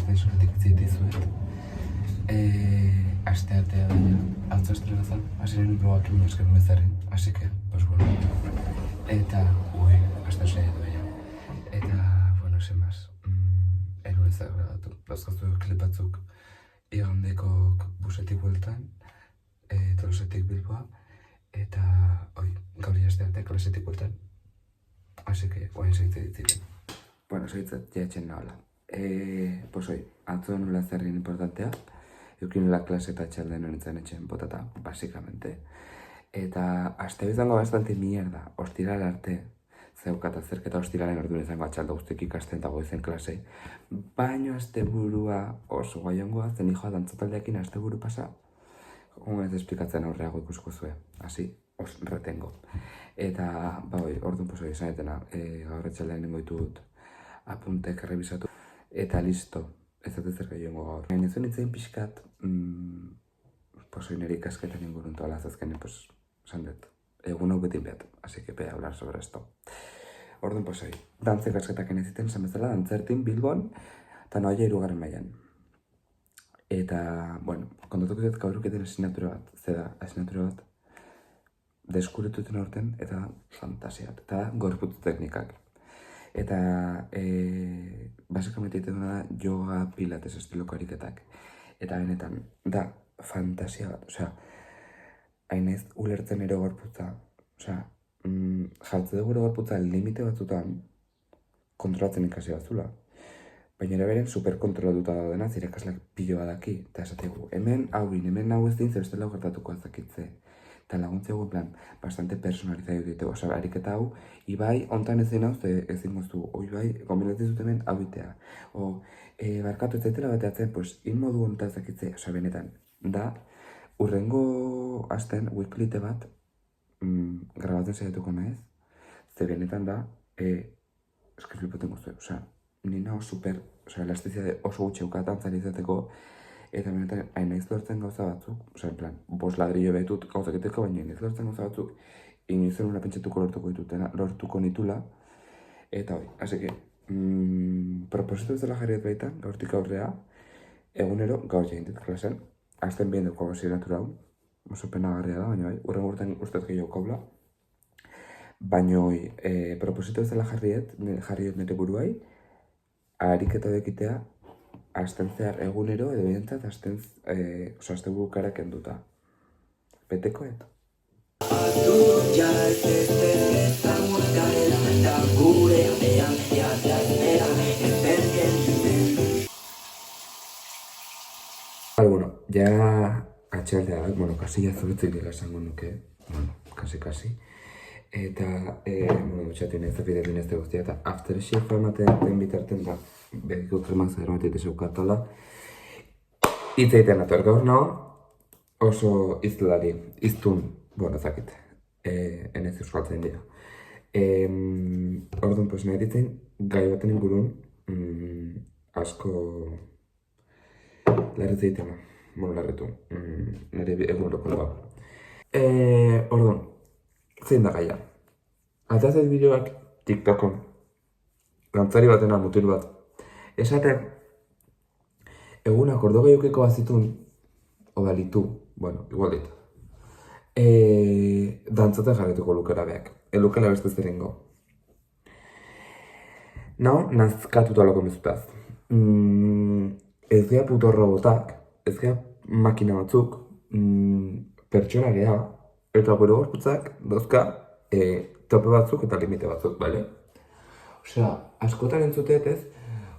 aste sonetik dizuet. Aste artea baina, atzo estrena zen, haseren blogak egin esken bezaren, así que, pues bueno. Eta, aste saia doia. Eta, bueno, sin más. Elurezak grabatu, dauzkaztu klip batzuk igandeko busetik bueltan, Tolosetik Bilboa, eta, gaur aste artea klasetik bueltan. Así que, guain segitzen ditziren. Bueno, segitzen jatzen nahola. Pues atzo nula zerrin importantea, eukin nula klase eta txalden honetzen etxen botata, basikamente. Eta aste bizango bastante mierda, ostiral arte, zeukat azerketa ostiralen orduan izango atxalda guztik ikasten eta goizen klase. Baino asteburua oso gaiongoa, zen hijoa dantzataldeakin asteburu pasa, hongo ez esplikatzen aurreago ikusko zuen, hasi, os retengo. Eta, orduan izan etena, gaur etxaldean nengoitu dut, apuntek errebisatu, eta listo, ez dut zer gaiongo gaur. Gain ez nintzen pixkat, nire ikasketan ingurun toala azazkenen, esan dut, egun hau beti bet, así que voy a hablar sobre esto. Orduan, dantza ikasketak eneziten, esan bezala, dantzertin Bilbon, eta noaia 3. mailan. Eta, kontatuko dut gauruketen asignatura bat, zeda asignatura bat, deskuretuten aurten, eta fantasiat, eta gorputz teknikak. Eta, basikamente egiten duna da, yoga, pilates, estiloko ariketak. Eta benetan, da, fantasia bat, hainez ulertzen ere gorputza, jartze dugu ere gorputza limite batzutan kontrolatzen ikasi batzula. Baina ere beren superkontrolatuta daudena, zirekasleak pilo badaki, eta esategu, hemen hau ez din, zer bestela gertatuko azakitze. Eta laguntze en plan, bastante personalizatu dite, ariketa hau, ibai, ontan ezin hau, ezin goztu, ibai, gombinatzen zut hemen hau itea. Barkatu ez zaitela bateatzen, modu ontan ezakitze, benetan, da, urrengo asten, weeklite bat, grabatzen saiatuko naiz, ze benetan da, eskiflipoten guztu, nina super, elastizia oso gutxe ukatantzari izateko, eta benetan, hainaiz lortzen gauza batzuk, en plan, 5 ladrillo betut gauzak egiteko, baina hainaiz lortzen gauza batzuk, inoizen una pentsatuko lortuko nitula, eta así que, proposito ez dela jarriet baita, gaurtik aurrea, egunero gaur jaintit klasen, azten bien duko asignatura hau, oso penagarria da, baina urren urten ustez gehiago kaula, baina proposito ez dela jarriet nire buruai, ariketa dekitea, azten zehar egunero, edo bintzat, azte burukarak enduta. Betekoet? Ja atxaldea, kasi jazurretik dira esango nuke, kasi. Eta, dutxatu inez, afidetu inez guztia, eta aftershave ematen bitarten da, behiko krema zerbatik desaukatola. Itz egiten ator gaur no, oso izlari, iztun, zakit, enez euskaltzen dira. Orduan, nahi ditzen, gai baten ingurun, asko larriz egitena, larritu, nire egun roko dago. Orduan, zein da gaia. Atazet bideoak TikTokon, gantzari batena mutil bat. Esaten, egunak ordo gehiukeko bazitun, odalitu, igual dit. Dantzaten jarretuko lukera beak, elukela beste zeringo. Nau, nazkatuta loko mezutaz. Ez gea puto robotak, ez gea makina batzuk, pertsona gea, eta gure gorputzak dauzka tope batzuk eta limite batzuk, bale? Askotan entzuteet ez,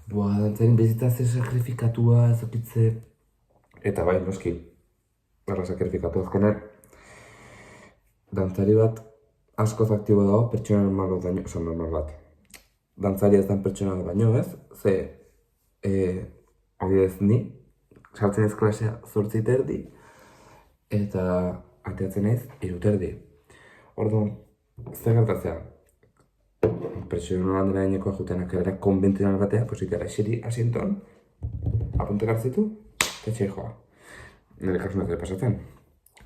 dantzaren bizitza ze sakrifikatua, ezokitze, eta noski, barra sakrifikatua azkener, dantzari bat askoz aktibo dago pertsona normal bat baino, normal bat. Dantzari ez den pertsona bat baino ez, ze, hori ez ni, sartzen ez klasea 8:30, eta ateatzen naiz 3:30. Orduan, zer gertatzea? Pertsona handela gaineko ajutenak era konbentzional batea, ikera eseri asienton, apuntek hartzitu, eta txai joa. Nire kasun ez dira pasatzen.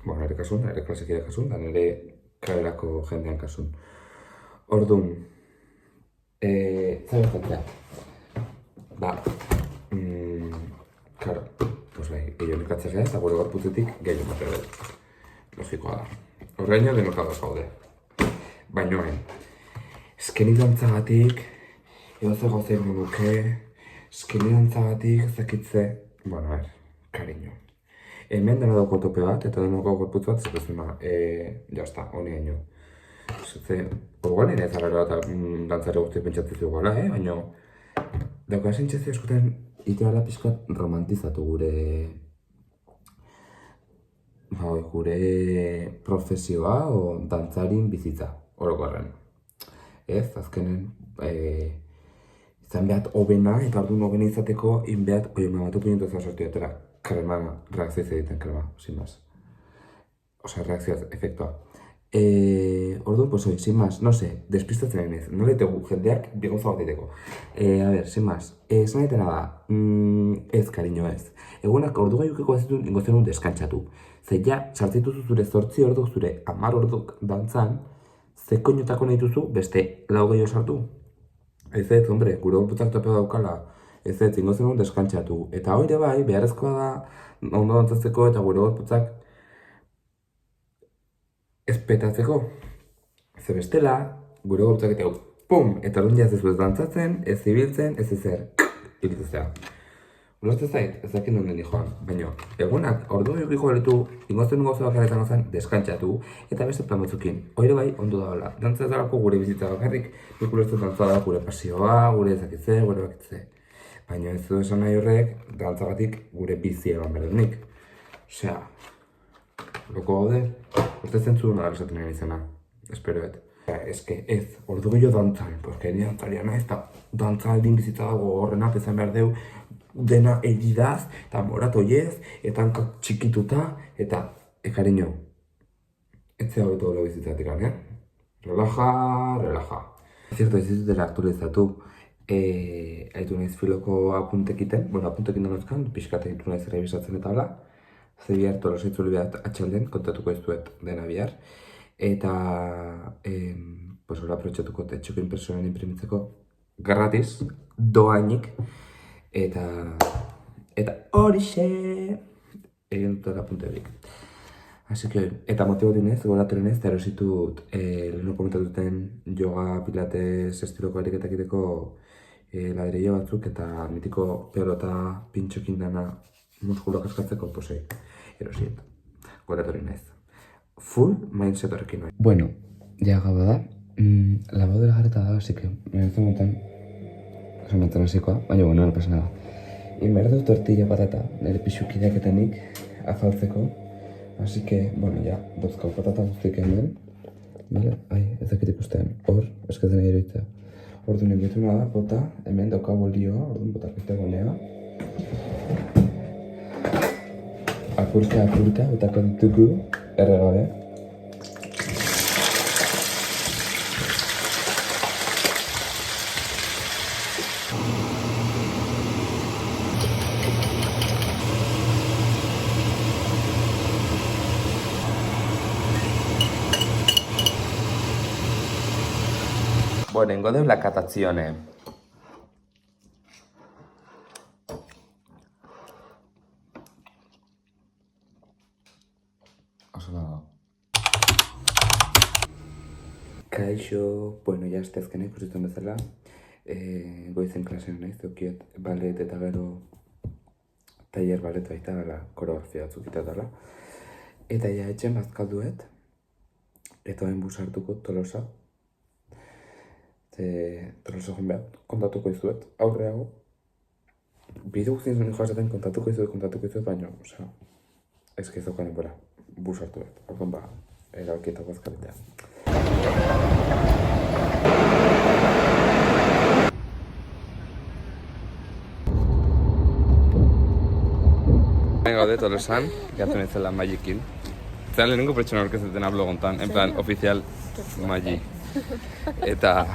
Nire kasun, nire klasekide kasun, da nire karerako jendean kasun. Orduan, zer gertatzea? irkatzea eta gure gorputzetik gehiago ematea dut. Logikoa da. Horreina denok ados gaude. Baina eskeni dantzagatik, edo zer gauzein nuke, eskeni dantzagatik zakitze, bueno, kariño. Hemen dena dauko tope bat, eta denoko gorputz bat zepezuna, jazta, honi haino. Zutze, orguan ere ezagero eta dantzare guzti pentsatzen zugoela, baina dauka sentsazio askotan iteala pixkat romantizatu gure profesioa o dantzarin bizitza, orokorren. Ez, azkenen, izan behat hobena, eta orduan hobena izateko, inbehat, batu puñetu ez sortu atera, krema, reakzioa egiten krema, sin más. Osa, reakzioa, efektua. Orduan, pues hoy, sin más, no sé, despistatzen egin ez, no leitegu jendeak bigauza bat egiteko. A ver, sin más, esan egitena da, ez, kariño ez. Egunak ordu gaiukeko ez ditun ingo zenun deskantzatu. Ze ja, sartzituzu zure 8 orduk, zure 10 orduk dantzan, ze koinotako nahi duzu beste 4 gehiago sartu. Ez, hombre, gure gorputzak topea daukala, ez, ingo zenun deskantzatu. Eta hori bai, beharrezkoa da, ondo dantzatzeko eta gure gorputzak espetatzeko. Ze bestela, gure gorputzak eta pum! Eta orduan jaz ez dantzatzen, ez zibiltzen, ez ezer, irituzea. Ulertzen zait, ez dakit nonden joan, baina egunak ordu gehiago balitu, ingozen gozo bakarretan ozan deskantzatu eta beste plan batzukin. Hori bai, ondo da hola. Dantza ez dalako gure bizitza bakarrik, nik ulertzen dantza da gure pasioa, gure ezakitze, gure bakitze. Baina ez du esan nahi horrek, dantzagatik gure bizi eman berdenik. Osea, loko gaude, uste zentzu duna gara esaten egin izena, esperoet. Eske ez, ordu gehiago dantzan, porque ni dantzaria naiz, eta dantza aldin bizitza dago horrena, pezan behar deu, dena eridaz, eta moratoiez, eta hankak txikituta, eta kariño. Ez zea hobeto dela bizitzatik, Relaja. Zierto, ez dela aktualizatu, haitu nahiz filoko apuntekiten, bueno, apuntekin donazkan, pixkate haitu nahiz rebisatzen eta hola, ze bihar tolosaitzu libeat atxalden, kontatuko ez duet dena bihar, eta, pues hori aprotxatuko txoko impresionen imprimitzeko gratis, doainik, eta horixe egin dutela punterik. Así que, eta motibotinez, goraturenez, eta erositut lehenu komentatuten yoga, pilates, estiloko ariketak egiteko ladrillo batzuk eta mitiko pelota pintxokin dana muskuloak askatzeko posei erosit. Goraturenez. Full mindset horrekin nahi. Bueno, ja gaba da. Lavado dela jarreta da, así que, Zamaten hasikoa, baina bueno, no pasa nada. Inber dut tortilla patata, nire pixukideak eta nik afaltzeko. Así que, bueno, ja, dauzkau patata guztik hemen. Vale? Ai, ez dakit ikusten, hor, eskatzen nahi eroitzea. Orduan inbituna da, bota, hemen daukago lioa, orduan bota piztegonea. Apurka, botako ditugu, erregabe. Bueno, ingo deu la catazione. Oso da. Kaixo, bueno, ja azteazkena ikusitzen bezala. Goizen klasean naiz, daukiet ballet eta gero taller ballet baita, koreografia batzuk eta dala. Eta ja etxen bazkalduet, eta hain bus hartuko Tolosa. Tolosa joan behar, kontatuko izuet, aurreago. Bide guztien zuen joazaten kontatuko izuet, baina, osea, ezke ez daukan enbora, bus hartu behar. Orduan ba, erabakietako azkaletea. Gaude Tolosan, gatu nintzela Magikin. Zeran lehenengo pertsona orkezeten hablo gontan, en plan, oficial Magi. Eta,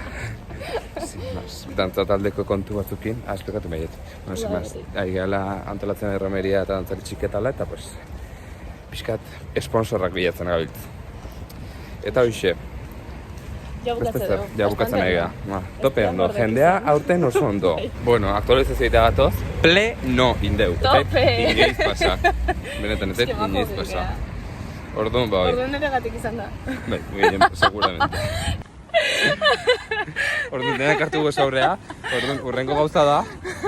dantza taldeko kontu batzukin, esplikatu maiet. Bueno, sin más, ari gala antolatzen erromeria eta dantzari txiketala, eta pues, pixkat esponsorrak bilatzen gabiltz. Eta hoxe, Ja bukatze dugu. Ja bukatzen nahi gara. Tope ondo, Beste jendea aurten oso ondo. Bueno, aktualizazio egitea gatoz, pleno indeu. Tope! Ingeiz pasa. Benetan ez, ingeiz pasa. Orduan, bai. Orduan ere gatik izan da. Bai, seguramente. Orduan, denak hartu goz aurrea, orduan, urrengo gauza da,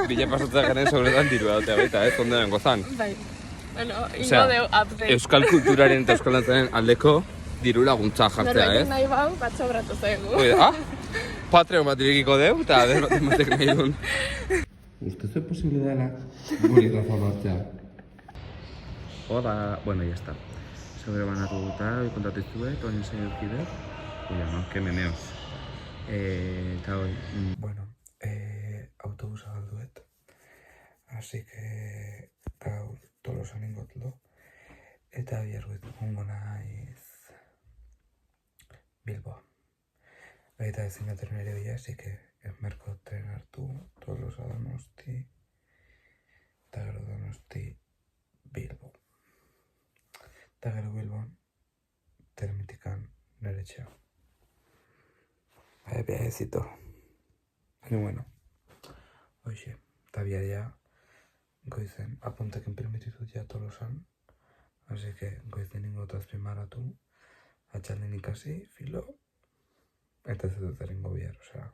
bile pasatzea garen sobretan dirua dute baita, ez, ondenan gozan. Bai. Bueno, ingo deu update. Euskal kulturaren eta euskal dantzaren aldeko diru laguntza jartzea, Norbaitek nahi bau, bat sobratu zaigu. Patreon bat irikiko deu, eta batek nahi duen. Uste zuen posible dela, guri Rafa bartzea. Hola, bueno, ya está. Sobre banatu duta, kontatu izuet, oin zein eukide. Uia, no, que memeos. Eta hoi... Bueno, autobusa galduet. Así que, gaur, Tolosan ingotlo. Eta biarguet hongo naiz Bilboa. Baita ezin aterren ere bila, así que merko tren hartu, Tolosa Donosti, eta gero Donosti Bilbo. Eta gero Bilbon, termitikan nire etxea. Viajecito. Baina bueno, hoxe, eta biaia goizen apuntekin permititut ja Tolosan, así que goizen ingotu azpimarratu, atxalden ikasi, filo, eta ez dut erengo bihar, osea,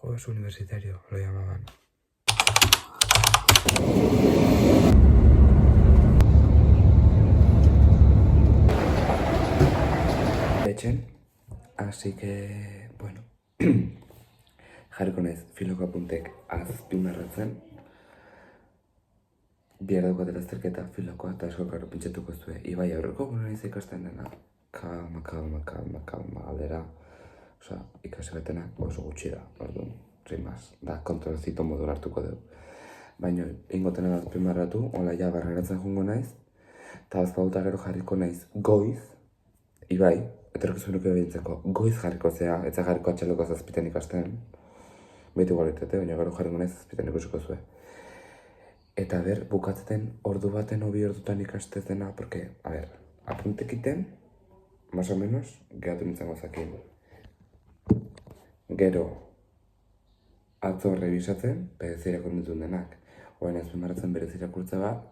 jueves universitario, lo llamaban. Etxen, así que, bueno, jarriko naiz filoko apuntek azpimarratzen. Bihar daukatela azterketa filokoa eta asko karo pentsatuko zuen. Ibai aurreko gure naiz ikasten dena. Kalma, aldera. Osa, ikasi betenak oso gutxi da, orduan. Sin más, da kontrolzito modu hartuko dugu. Baina, ingotena da azpimarratu, hola ja barreratzen jongo naiz. Eta azpauta gero jarriko naiz goiz, Ibai, etorkizunuko behintzeko, goiz jarriko zea, etza jarriko atxaloko zazpiten ikasten. Beti guaritete, baina gero jarriko naiz zazpiten ikusiko zuen. Eta bukatzeten ordu baten obi ordutan ikastez dena, porque, apuntekiten, más o menos, gehatu nintzen gozakin. Gero, atzo rebisatzen, berez irakurri dituen denak. Oain azpimarratzen berez irakurtza bat,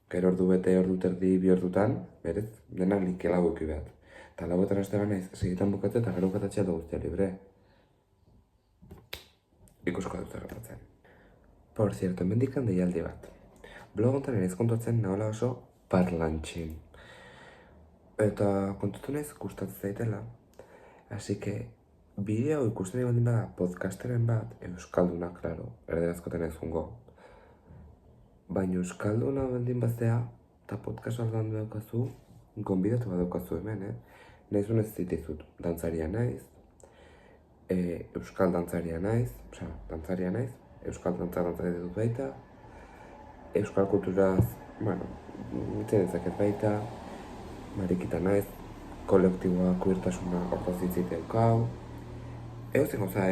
gero ordu bete, ordu terdi, bi ordutan, berez, denak likela guki bat. Eta lauetan haste naiz, segitan bukatzen eta gero bukatatxea da guztia libre. Ikusko dut gertatzen. Por cierto, mendikan deialdi bat. Blogontan ere kontatzen nahola oso parlantxin. Eta kontatu naiz gustatzen zaitela. Así que, bideo ikusten egin baldin bada podcasteren bat, euskalduna, klaro, erderazkoten ez jungo. Baina euskalduna baldin baztea, eta podcast aldan daukazu, gonbidatu bat daukazu hemen, Naizun ez zitizut, dantzaria naiz, euskal dantzaria naiz, dantzaria naiz, euskal dantzaria dut baita, euskal kulturaz, itzen ezaket baita, marikita naiz, kolektiboa, kuirtasuna, orta zitziteukau. Eozen gauza,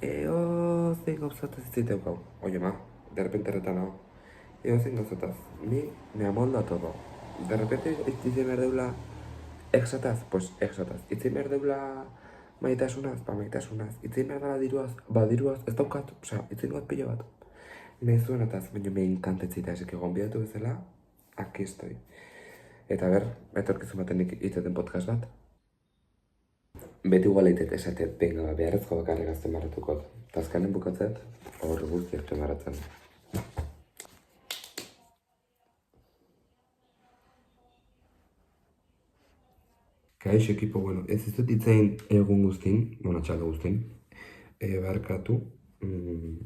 eozen gauzataz zitziteukau. Oye, de repente retan hau. Eozen gauzataz, ni me amoldo a todo. De repente itzen behar deula exataz, pues exataz. Itzen behar deula maitasunaz, maitasunaz. Itzen behar dela diruaz, ez daukat, itzen duat pilo bat. Nahi zuenataz, baina me enkantetzita, esik egon bidatu bezala, aquí estoy. Eta etorkizun baten itzeten podcast bat. Beti igual eitet esatet, benga, beharrezko bakarrik azpimarratuko. Eta azkanen bukatzet, hor guzti azpimarratzen. Kaixo ekipo, ez dut itzein egun guztin, txalo guztin, barkatu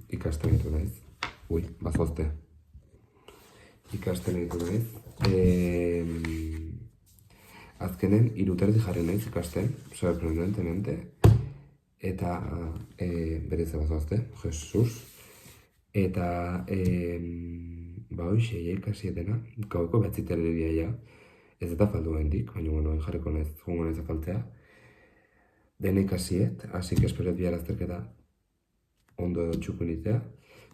ikasten ditu naiz. Bazozte. Ikasten ditu naiz. Azkenen, 3:30 jarri naiz ikasten, sorprendentemente. Eta berez bazozte, Jesus. Eta, hoxe, ikasi etena, gaueko behatziteria ja. Ez eta faldu hendik, baina jarriko naiz, jungo naiz afaltzea. Dena ikasiet, hasi que esperet bihar azterketa ondo edo txukun itea.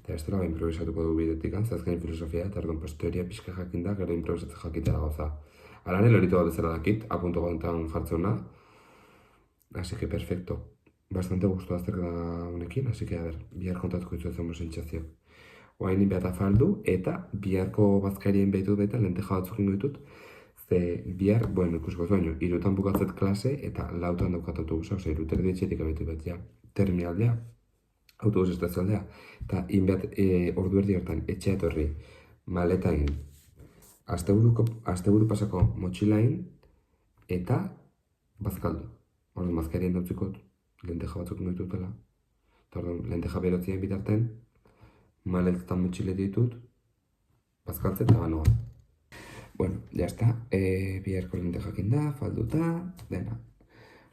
Eta ez dela improvisatuko dugu bidetik, zazken filosofia, eta erdon teoria pixka jakinda, gero improvisatzen jakitea da gauza. Alane lorito bat bezala dakit, apunto gontan jartzeuna. Así que perfecto. Bastante gustu azterketa honekin, así que, a ver, bihar kontatuko ditu zengo sentsazio. Oain beata faldu, eta biharko bazkarien behitu beta lenteja batzuk ingo ditut. Ze bihar, bueno, ikusiko baino, 3 bukatzet klase, eta 4 daukat autobusa, ose, 3 etxetik abetu bet, ja, terminaldea, autobus estazioaldea. Eta inbeat, ordu erdi hortan, etxea etorri, maleta egin, asteburu pasako motxilain, eta bazkaldu. Orduan, bazkarien dautzikot, lenteja batzuk ingo ditutela. Eta orduan, lenteja berotzien bitarten, maletetan motxile ditut, bazkaltzen eta banoa. Bueno, ya está. Biharko lentejakin da, falduta, dena.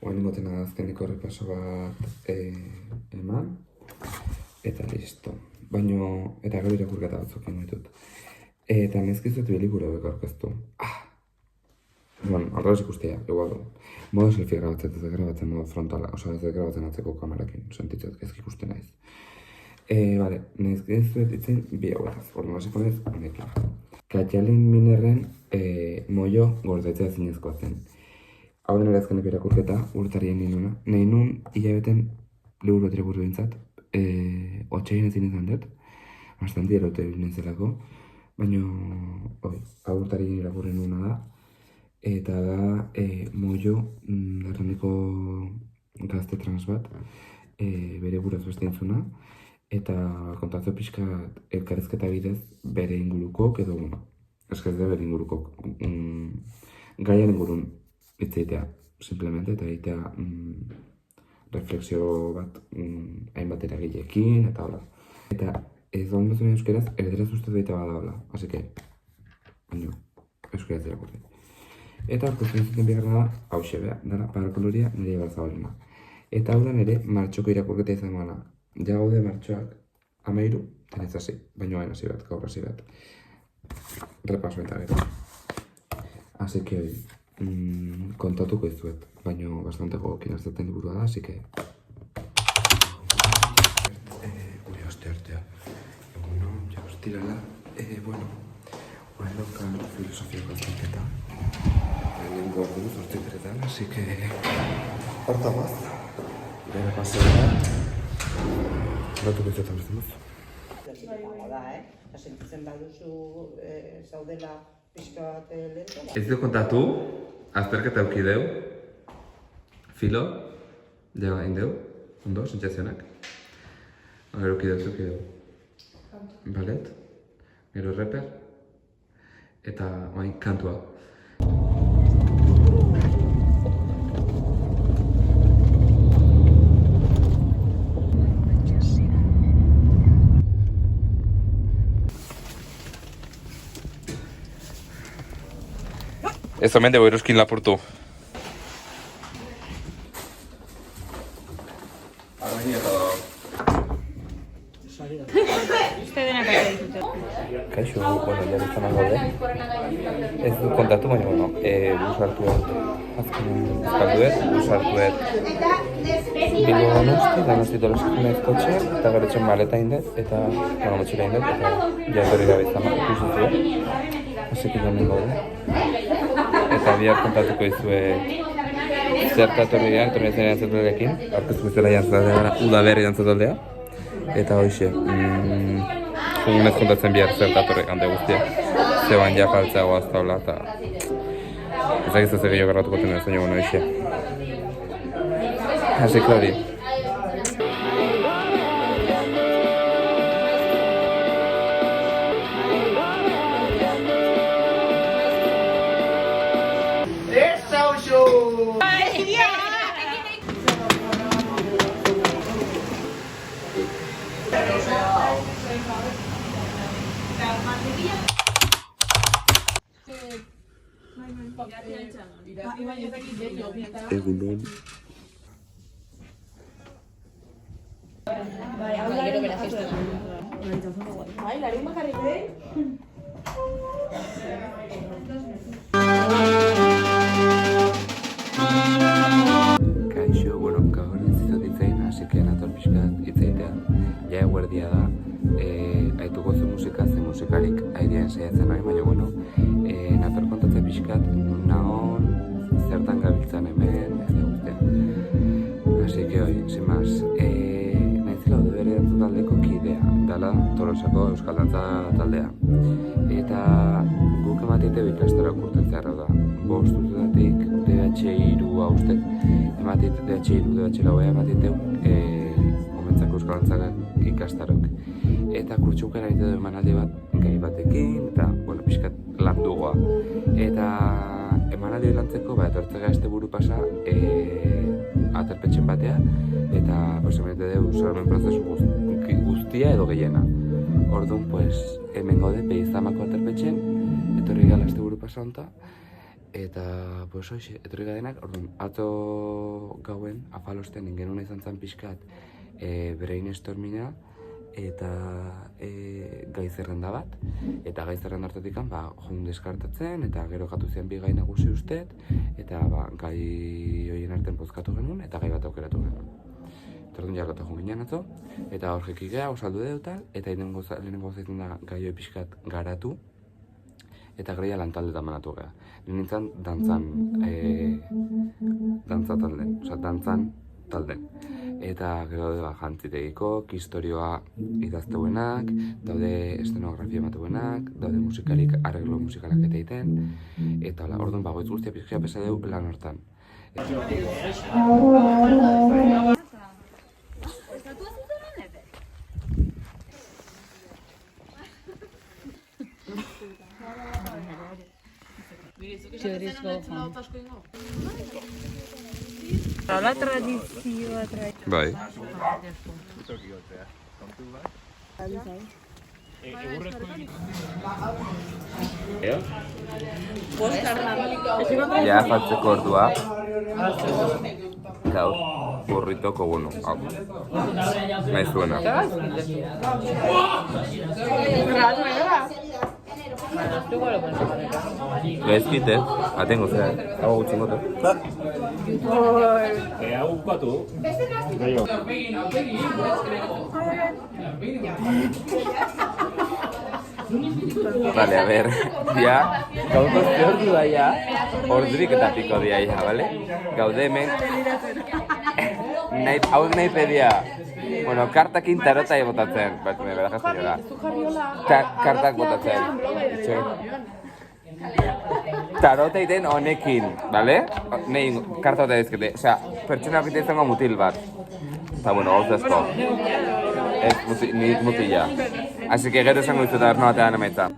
Oain ingotena azkeneko repaso bat eman, eta listo. Baino, eta gero irakurketa batzuk ingo ditut. Eta nezkizuet biliburu beko aurkeztu. Bueno, alrebez ikustea, igual. Modo selfie grabatzen, ez grabatzen modo frontala, oza, ez grabatzen atzeko kamerakin, sentitzet, ezk ikusten naiz. Vale, nezkizuet itzen bi hauetaz, orduan hasiko naiz honekin. Katjalin Minerren moio gordetzea zinezkoa zen. Hau den erazkeneko irakurketa, urtarien ninuna. Nahi nun hilabeten liburu irakurri bintzat, otxaien ezin izan dut, bastante erote nintzelako, baina hau urtarien irakurri nuna da, eta da moio errandiko gazte trans bat, bere buraz beste intzuna, eta kontazio pixka elkarrezketa bidez bere ingurukok edo, bueno, eskaz da bere ingurukok gaian ingurun itzeitea, simplemente, eta egitea refleksio bat hainbat eragileekin, eta hola. Eta ez da ondazuen euskeraz, erderaz ustez baita bada hola, así que, baino, euskeraz irakurri. Eta orkozen zuten bigarra da, hause beha, dara parakoloria nire bazabalena. Eta hau da nire martxoko irakurketa izan gana. Ja gaude martxoak 13, tenez hasi, baino hain hasi bat, gaur hasi bat. Repaso eta gero. Así que kontatuko izuet, baino bastante gogokin hartzaten liburua da, así que... Gure osteartea. Eguno, ja ostirala. Bueno, orain daukan filosofiako azterketa. Lehen gordu, zortziteretan, así que... Horta baz. Bere paseoa. Horatuko izuetan bezan duz. Eta sentitzen baduzu zaudela pixka bat lehen. Ez du kontatu, azterketa eukideu, filo, deba indeu, ondo, sentsazionak. Gero eukideu. Ballet, gero rapper, eta oain kantua. Ez omen dugu eroskin lapurtu. Arrakin eta dago. Kaixo, bueno, ya biztanak gaude. Ez du kontatu, baina, bueno, bus hartuet. Azkenean ezkalduet, bus hartuet. Bilbo Donosti Tolosasunez kotxe, eta gero etxen maleta indet, eta, bueno, motxila indet, eta jardori gabe izan ikusizu. Así que hemen gaude. Eta bihar kontatuko dizuet zertatorri dira, etorri zenean zertalekin, aurkeztu bezala jantzataldea gara, udaberri jantzataldea. Eta hoxe, jugunez kontatzen bihar zertatorri hande guztiak. Zeban ja faltzea goaztaula, eta ezagizaz egio garratuko tenen zen joan hoxe. Hasiko hori. Egunon. Kaixo, bueno, gaur ez ditzain, así que nator pixkat itzaitea. Ja eguerdia da, aituko ze musikarik airean saiatzen nahi, baina bueno, nator kontatzen pixkat, naon, zertan gabiltzan hemen, eta guztia. que hoi, sin más. Naizela Aude Bere dantza taldeko kidea, dala Tolosako Euskal Dantza taldea. Eta guk emateite ikastaro urten zeharra da. 5 urtetatik DH3 uste, emateite DH3, DH4 emateiteu omentzako Euskal Dantzak ikastarok. Eta kurtxukera egite du emanaldi bat, gai batekin, eta, bueno, pixkat landugoa. Eta emanaldi lantzeko, etortzega este buru pasa, aterpetxen batea, eta posibilite dugu salmen prozesu guztia edo gehiena. Orduan, pues, hemen gaude, Beizamako aterpetxen, etorri gala este buru pasa honta, eta, pues, hoxe, etorri gadenak, orduan, atzo gauen, afalosten, ingenuna izan zen pixkat, brainstorminga, eta gai zerrenda bat, eta gai zerrenda hartetik joan deskartatzen, eta gero gatu zen bi gai nagusi usteet, eta gai horien artean bozkatu genuen, eta gai bat aukeratu genuen. Orduan jarratu joan ginen atzo, eta hor jeki geha, osaldu deutal, eta lehenengo zaitzen da gai hori pixkat garatu, eta greia lantaldetan banatu geha. Nintzen dantzan talden. Eta gero daude jantzitegiko, historioa idazteuenak, daude estenografia emateuenak, daude musikalik, arreglo musikalak eta egiten, eta orduan bagoitz guztia pixkia pesa dugu lan hortan. La tradizioa Bai. Ja, faltzeko ordua. Gaur, burritoko bueno. Nahi zuena. Gaizkite, atengo zera, hau gutxin gote. Hau batu. Vale, a ver, ya, gaurko ordu da ya, ordurik eta piko dia ya, vale? Gaude hemen, hau nahi pedia, bueno, kartakin tarota botatzen, bat, me bera jazte jola. Kartak botatzen. Tarota iten honekin, vale? Nei, karta bota dizkete, osea, pertsona egiten izango mutil bat. Eta, bueno, gauzazko. Ez, mutila. Así que gero esango dizuta erno batean emaitza.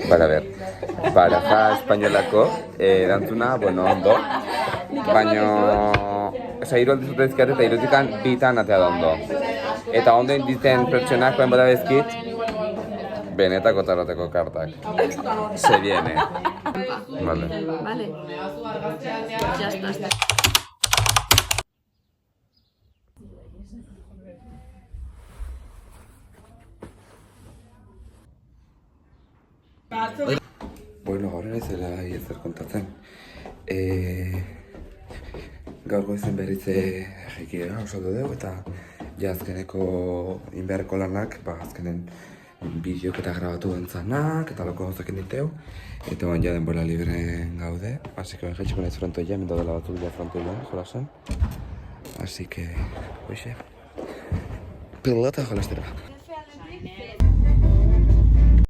Bara, ber, baraja espainolako erantzuna, bueno, ondo. Baina, osea, hiru aldiz dute dizkiat eta hirutikan bitan atea da ondo. Eta ondo inditen pertsonakoen bota bezkit, benetako taroteko kartak. Se viene. Vale. Vale. Ya está. Bueno, gaur ere zela ezer kontatzen. Gaur goizen berritze jekidea osatu dugu eta ja azkeneko inbeharreko lanak, azkenen bideok eta grabatu dantzanak eta loko gauzakin diteu. Eta ja denbora libren gaude, así que jaitxeko nahiz frontoia, mendo dela batzuk ja frontoian, jolasen. Así que, hoxe, pelota jolastera.